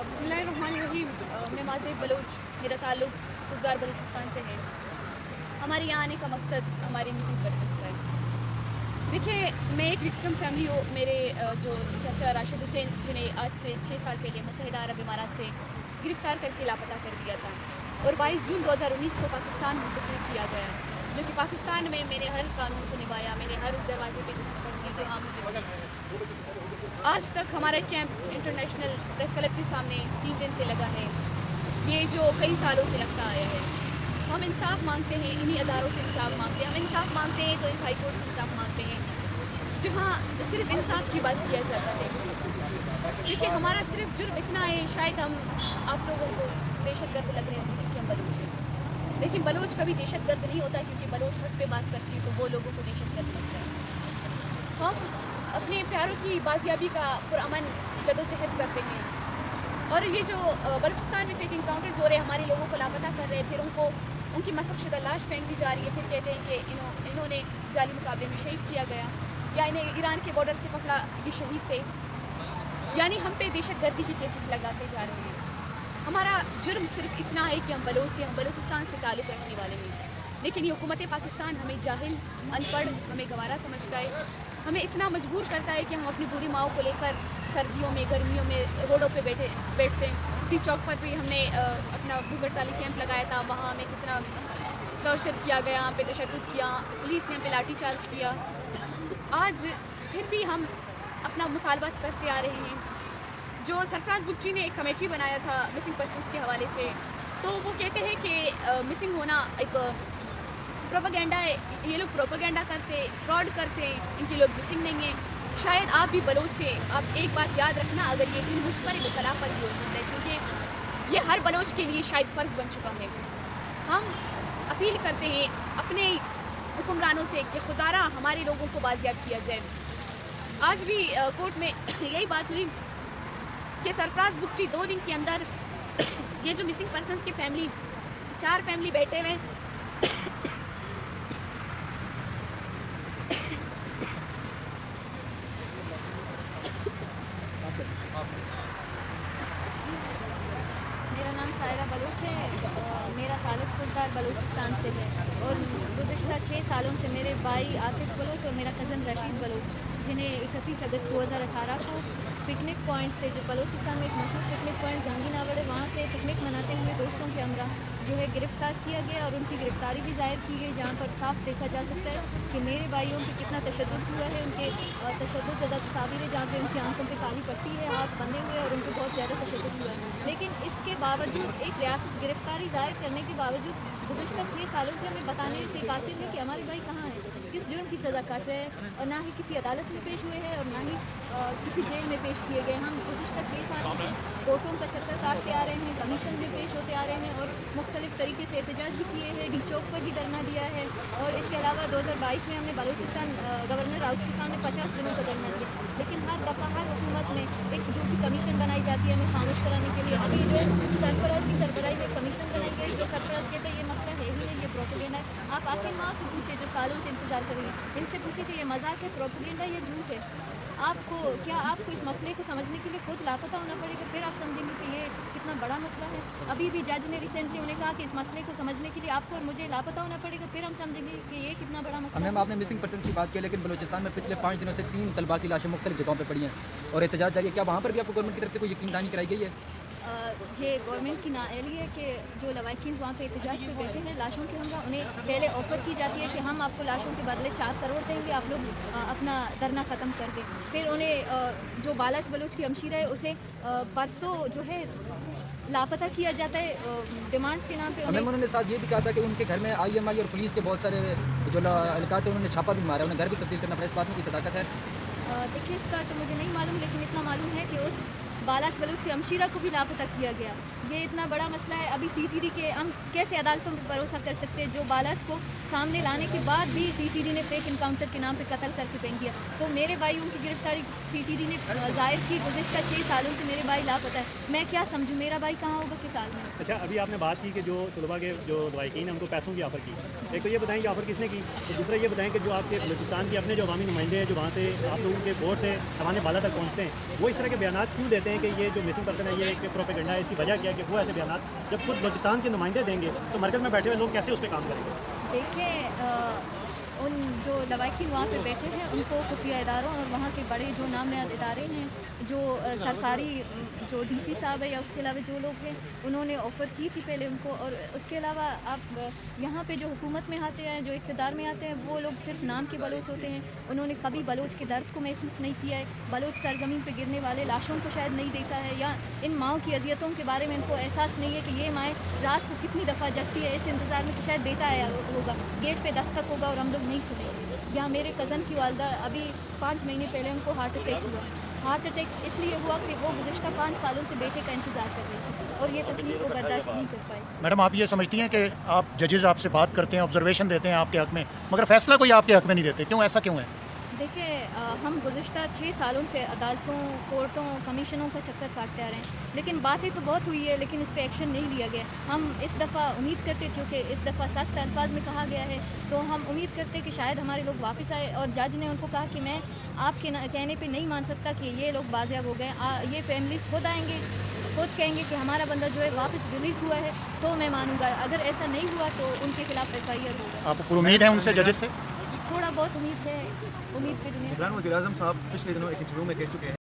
बिस्मिल्लाहिर्रहमानिर्रहीम। मैं माज़िब बलोच, मेरा ताल्लुक़ गुज़दार बलूचिस्तान से है। हमारे यहाँ आने का मकसद हमारे मिसिंग पर्सन्स का है। देखिए, मैं एक विक्टिम फैमिली हो। मेरे जो चाचा राशिद हुसैन, जिन्हें आज से 6 साल पहले मुत्तहिदा अरब इमारात से गिरफ़्तार करके लापता कर दिया था और 22 जून 2019 को पाकिस्तान मुंतकिल किया गया, जो कि पाकिस्तान में मैंने हर कानून को निभाया। मैंने हर उस दरवाजे पे दस्तखत की जहाँ मुझे आज तक हमारा कैंप इंटरनेशनल प्रेस क्लब के सामने 3 दिन से लगा है, ये जो कई सालों से लगता आया है। हम इंसाफ मांगते हैं, इन्हीं अदारों से इंसाफ मांगते हैं। हम इंसाफ मांगते हैं तो इस हाई कोर्ट से इंसाफ मांगते हैं, जहाँ सिर्फ इंसाफ की बात किया जाता है। देखिए, हमारा सिर्फ जुर्म इतना है, शायद हम आप लोगों को दहशतगर्द लग रहे होंगे क्योंकि हम बलूच हैं, लेकिन बलूच कभी दहशतगर्द नहीं होता, क्योंकि बलूच हक पे बात करती है तो वो लोगों को दहशतगर्द लगता है। हम अपने प्यारों की बाजियाबी का पुरअमन जदोजहद करते हैं, और ये जो बलूचिस्तान में फेक इनकाउंटर्स हो रहे हैं, हमारे लोगों को लापता कर रहे हैं, फिर उनको उनकी मसक़शुदा लाश फेंक दी जा रही है, फिर कहते हैं कि इन्होंने जाली मुकाबले में शहीद किया गया, या इन्हें ईरान के बॉर्डर से पकड़ा, ये शहीद थे। यानी हम पे दहशतगर्दी की केसेस लगाते जा रहे हैं। हमारा जुर्म सिर्फ इतना है कि हम बलोच हैं, हम बलूचिस्तान से ताल्लुक़ रखने वाले हैं, लेकिन ये हुकूमत पाकिस्तान हमें जाहिल, अनपढ़, हमें गंवारा समझता है, हमें इतना मजबूर करता है कि हम अपनी बूढ़ी माओं को लेकर सर्दियों में, गर्मियों में रोडों पे बैठते हैं। टी चौक पर भी हमने अपना भूख हड़ताली कैंप लगाया था, वहाँ हमें कितना टॉर्चर किया गया, यहाँ पे तशद्दुद किया, पुलिस ने हम पे लाठी चार्ज किया। आज फिर भी हम अपना मुतालबा करते आ रहे हैं। जो सरफराज बुगची ने एक कमेटी बनाया था मिसिंग पर्सन्स के हवाले से, तो वो कहते हैं कि मिसिंग होना एक प्रोपेगेंडा है, ये लोग प्रोपेगेंडा करते, फ्रॉड करते, इनके लोग मिसिंग नहीं हैं। शायद आप भी बलोच हैं, आप एक बात याद रखना, अगर ये दिन मुझ पर मुतला पर भी हो सकता है, क्योंकि ये हर बलोच के लिए शायद फ़र्ज़ बन चुका है। हम अपील करते हैं अपने हुक्मरानों से कि खुदारा हमारे लोगों को बाजियाब किया जाए। आज भी कोर्ट में यही बात हुई कि सरफराज बुगची 2 दिन के अंदर ये जो मिसिंग पर्सन्स की फैमिली, 4 फैमिली बैठे हुए मेरा नाम सायरा बलोच है, मेरा ताल्लुक़ गुज़दार बलूचिस्तान से है, और गुज़िश्ता 6 सालों से मेरे भाई आसिफ बलोच और मेरा कज़न रशीद बलोच, जिन्हें 31 अगस्त 2018 को पिकनिक पॉइंट से, जो बलूचिस्तान में एक मशहूर पिकनिक पॉइंट जंगीनावड़ है, वहाँ से पिकनिक मनाते हुए दोस्तों के हमरा जो है गिरफ़्तार किया गया, और उनकी गिरफ़्तारी भी ज़ाहिर की गई, जहाँ पर साफ देखा जा सकता है कि मेरे भाइयों पे कितना तशद्दुद हुआ है। उनके तशद्दुद तस्वीरें जहाँ पे उनकी आंखों पे काली पट्टी है, हाथ बंधे हुए, और उनको बहुत ज़्यादा तशद्दुद हुआ है। लेकिन इसके बावजूद एक रियासत गिरफ़्तारी ज़ाहिर करने के बावजूद गुज़िश्ता 6 सालों से हमें बताने से कासिर है कि हमारे भाई कहाँ हैं, किस जुर्म की सज़ा काट रहे हैं, और ना ही किसी अदालत में पेश हुए हैं और ना ही किसी जेल में पेश किए गए। हम गुज़िश्ता 6 सालों से कोर्टों का चक्कर काटते आ रहे हैं, कमीशन में पेश होते आ रहे हैं, और मुख्तलिफ़ तरीके से एहतजाज भी किए हैं, डी चौक पर भी धरना दिया है, और इसके अलावा 2022 में हमने बलूचिस्तान गवर्नर हाउस के सामने 50 दिनों का धरना दिया। लेकिन हर दफ़ा हर हुकूमत में एक झूठी कमीशन बनाई जाती है हमें खामोश कराने के लिए। अभी जो सरफराज की सरबराही में कमीशन बनाई गई, जो सरफराज कहते हैं ये मसला है ही नहीं, ये प्रोपेगेंडा है। आप आपकी माँ से पूछे जो सालों से इंतजार कर रही है, इनसे पूछे कि ये मजाक है, प्रोपेगेंडा, ये झूठ है। आपको इस मसले को समझने के लिए खुद लापता होना पड़ेगा, फिर आप समझेंगे कि ये कितना बड़ा मसला है। अभी भी जज ने रिसेंटली उन्हें कहा कि इस मसले को समझने के लिए आपको और मुझे लापता होना पड़ेगा, फिर हम समझेंगे कि ये कितना बड़ा मसला है। मैम, आपने मिसिंग पर्सन की बात की, लेकिन बलूचिस्तान में पिछले 5 दिनों से 3 तलबा की लाशें मुख्तलिफ जगहों पर पड़ी हैं और एहतजाज जारी है। क्या वहाँ पर भी आपको गवर्नमेंट की तरफ से कोई यकीनदानी कराई गई है? ये गवर्नमेंट की नाअहली है कि जो लवाकिन वहाँ पे एहतजाज पे बैठे हैं लाशों के हमरा, उन्हें पहले ऑफ़र की जाती है कि हम आपको लाशों के बदले 4 करोड़ देंगे, आप लोग अपना धरना ख़त्म कर दें। फिर उन्हें जो बालाच बलूच की हमशीरा है उसे परसों जो है लापता किया जाता है डिमांड्स के नाम पे। मैम, उन्होंने साथ ये भी कहा था कि उनके घर में IMI और पुलिस के बहुत सारे जो एहलकार थे, उन्होंने छापा भी मारा, उन्हें घर भी तब्दील करना पड़ा। इस बात में की सदाकत है? देखिए, इसका तो मुझे नहीं मालूम, लेकिन इतना मालूम है कि उस बालाच बलूच की हमशीरा को भी लापता किया गया। ये इतना बड़ा मसला है। अभी CTD के हम कैसे अदालतों पर भरोसा कर सकते हैं, जो बालाच को सामने लाने के बाद भी CTD ने फेक इनकाउंटर के नाम पे कत्ल करके फेंक दिया। तो मेरे भाइयों की गिरफ्तारी CTD ने जाहिर की, गुज़िश्ता 6 सालों से मेरे भाई लापता है। मैं क्या समझूँ, मेरा भाई कहाँ होगा किस हाल में? अच्छा, अभी आपने बात की कि जो तलबा के जो लवाकिन हैं उनको पैसों की ऑफ़र की, एक तो ये बताएं कि ऑफ़र किसने की, तो दूसरा ये बताएं कि जो आपके बलूचिस्तान के अपने जो अवामी नुमाइंदे हैं, जो वहाँ से आप लोगों के बोर्ड से हमारे बाला तक पहुँचते हैं, वो इस तरह के बयान क्यों देते हैं हैं कि ये जो मिसिंग पर्सन है ये एक प्रोपेगेंडा है, इसकी वजह क्या है कि वो ऐसे बयान जब खुद बलूचिस्तान के नुमाइंदे देंगे तो मरकज़ में बैठे हुए लोग कैसे उस पर काम करेंगे? देखिए उन जो लवाकिन वहाँ पे बैठे हैं उनको खुफिया इदारों और वहाँ के बड़े जो नामयाद इदारे हैं, जो सरकारी जो डीसी साहब है या उसके अलावा जो लोग हैं, उन्होंने ऑफ़र की थी पहले उनको। और उसके अलावा आप यहाँ पे जो हुकूमत में आते हैं, जो इक़्तिदार में आते हैं, वो लोग सिर्फ नाम के बलोच होते हैं। उन्होंने कभी बलोच के दर्द को महसूस नहीं किया है। बलोच सरजमीन पे गिरने वाले लाशों को शायद नहीं देखा है, या इन माओं की अजियतों के बारे में इनको एहसास नहीं है कि ये माएँ रात को कितनी दफ़ा जगती है इस इंतज़ार में कि शायद बेटा आया होगा, गेट पे दस्तक होगा और हम लोग नहीं सुनेंगे। या मेरे कज़न की वालदा अभी 5 महीने पहले उनको हार्ट अटैक हुआ। हार्ट अटैक इसलिए हुआ कि वो गुज़िश्ता 5 सालों से बेटे का इंतज़ार कर रही थी और ये तकलीफ को बर्दाश्त नहीं कर पाई। मैडम, आप ये समझती हैं कि आप जजेस आपसे बात करते हैं, ऑब्जर्वेशन देते हैं आपके हक़ में, मगर फ़ैसला कोई आपके हक़ में नहीं देते, क्यों, ऐसा क्यों है? देखिए हम गुज़िश्ता 6 सालों से अदालतों, कोर्टों, कमीशनों का चक्कर काटते आ रहे हैं, लेकिन बातें तो बहुत हुई है लेकिन इस पर एक्शन नहीं लिया गया। हम इस दफ़ा उम्मीद करते, क्योंकि इस दफ़ा सख्त अल्फाज में कहा गया है, तो हम उम्मीद करते कि शायद हमारे लोग वापस आए। और जज ने उनको कहा कि मैं आपके कहने पे नहीं मान सकता कि ये लोग बाजियाब हो गए, ये फैमिलीज़ खुद आएंगे, खुद कहेंगे कि हमारा बंदा जो है वापस रिलीज़ हुआ है तो मैं मानूंगा। अगर ऐसा नहीं हुआ तो उनके खिलाफ FIR होगा। आपको पूरी उम्मीद है उनसे, जजेस से? थोड़ा बहुत उम्मीद है, उम्मीद पे दुनिया। इमरान वज़ीर-ए-आज़म साहब पिछले दिनों एक इंटरव्यू में कह चुके हैं